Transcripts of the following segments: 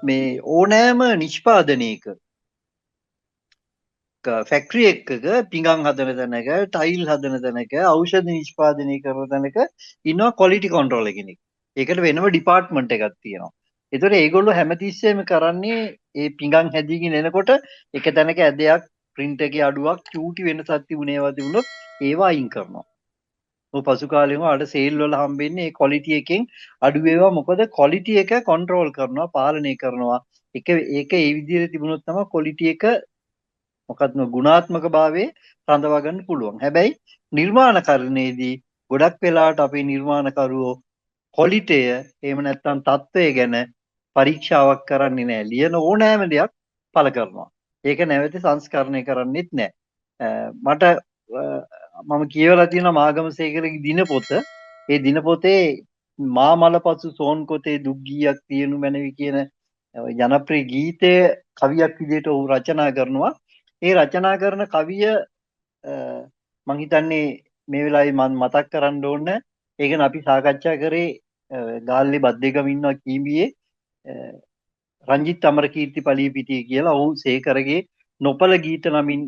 මේ ඕනෑම නිෂ්පාදනයක ෆැක්ටරි එකක පිඟන් හදන තැනක ටයිල් හදන තැනක ඖෂධ නිෂ්පාදනය කරන තැනක ඉන්නවා ක්වොලිටි කන්ට්‍රෝලර් කෙනෙක්. ඒකට වෙනම ඩිපාර්ට්මන්ට් එකක් තියෙනවා. ඒතකොට ඒගොල්ලෝ හැමතිස්සෙම කරන්නේ ඒ පිඟන් හැදීගෙන එනකොට එක තැනක ඇදයක් print එකේ අඩුවක් චූටි වෙනසක් තිබුණේවා තිබුණොත් ඒවා අයින් කරනවා. ඔය පසු කාලෙම අර සේල් වල හම්බෙන්නේ ඒ ක්වොලිටි එකෙන් අඩු වේවා මොකද ක්වොලිටි එක කන්ට්‍රෝල් කරනවා පාලනය කරනවා. ඒක ඒ විදිහට තිබුණොත් තමයි ක්වොලිටි එක මොකක්ද ගුණාත්මක භාවයේ රඳවා ගන්න පුළුවන්. හැබැයි නිර්මාණකරණයේදී ගොඩක් වෙලාවට අපේ නිර්මාණකරුවෝ ක්වොලිටිය එහෙම නැත්නම් තත්ත්වය ගැන පරීක්ෂාවක් කරන්නේ නැහැ. ලියන ඕනෑම දෙයක් පළ කරනවා. ඒක නැවත සංස්කරණය කරන්නෙත් නැහැ. මට මම කියවලා තියෙනවා මාගමසේකරගේ දිනපොත. ඒ දිනපොතේ මාමලපසු සෝන්කොතේ දුක් ගීයක් තියෙනු මැනවි කියන ජනප්‍රිය ගීතය කවියක් විදිහට ඔහු රචනා කරනවා. ඒ රචනා කරන කවිය මං හිතන්නේ මේ වෙලාවේ මම මතක් කරන්න ඕන. ඒක අපි සාකච්ඡා කරේ ගාල්ලේ බද්දේගම ඉන්නවා කීඹියේ රංජිත් අමරකීර්ති පලියපිටිය කියලා ඔහු සේකරගේ නොපල ගීත නමින්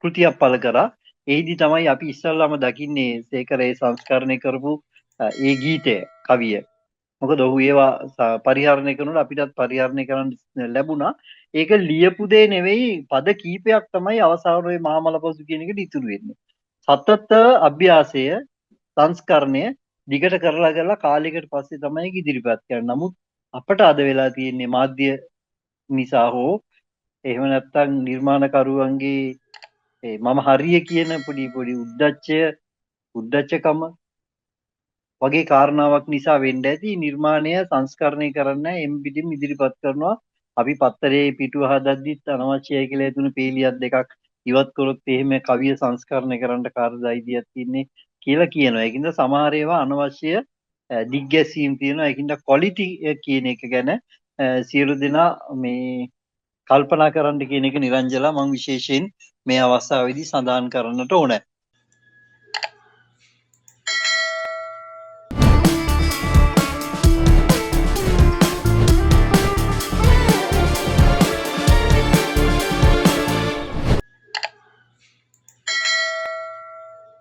කෘතියක් පළ කරා. එහිදී තමයි අපි ඉස්සල්ලාම දකින්නේ සේකරේ සංස්කරණය කරපු ඒ ගීතය කවිය. මොකද ඔහු ඒවා පරිහරණය කරනකොට අපිටත් පරිහරණය කරන්න ලැබුණා. ඒක ලියපු දේ නෙවෙයි පද කීපයක් තමයි අවසානයේ මහමලපසු කියන එකට ඉතුරු වෙන්නේ. සතත අභ්‍යාසය සංස්කරණය දිගට කරලා කාලයකට පස්සේ තමයි ඒක ඉදිරිපත් කරන්නේ. නමුත් අපට අද වෙලා තියෙන්නේ මාධ්‍ය නිසා හෝ එහෙම නැත්නම් නිර්මාණකරුවන්ගේ මම හරිය කියන පොඩි උද්දච්චකම වගේ කාරණාවක් නිසා වෙන්න ඇති නිර්මාණය සංස්කරණය කරන්න එම්පිටින් ඉදිරිපත් කරනවා. අපි පත්තරේ පිටුව හදද්දිත් අනවශ්‍යයි කියලා හිතුණු පේලියක් දෙකක් ඉවත් කරොත් එහෙම කවිය සංස්කරණය කරන්න කාර්යය අයිතියක් තියෙන්නේ කියලා කියනවා. ඒකින්ද සමහර ඒවා අනවශ්‍ය දිග්ගැසීම් තියෙනවා. ඒකින්ද ක්වොලිටි කියන එක ගැන සියලු දෙනා මේ කල්පනා කරන්න කියන එක නිරංජලා මම විශේෂයෙන් මේ අවස්ථාවේදී සඳහන් කරන්නට ඕනේ.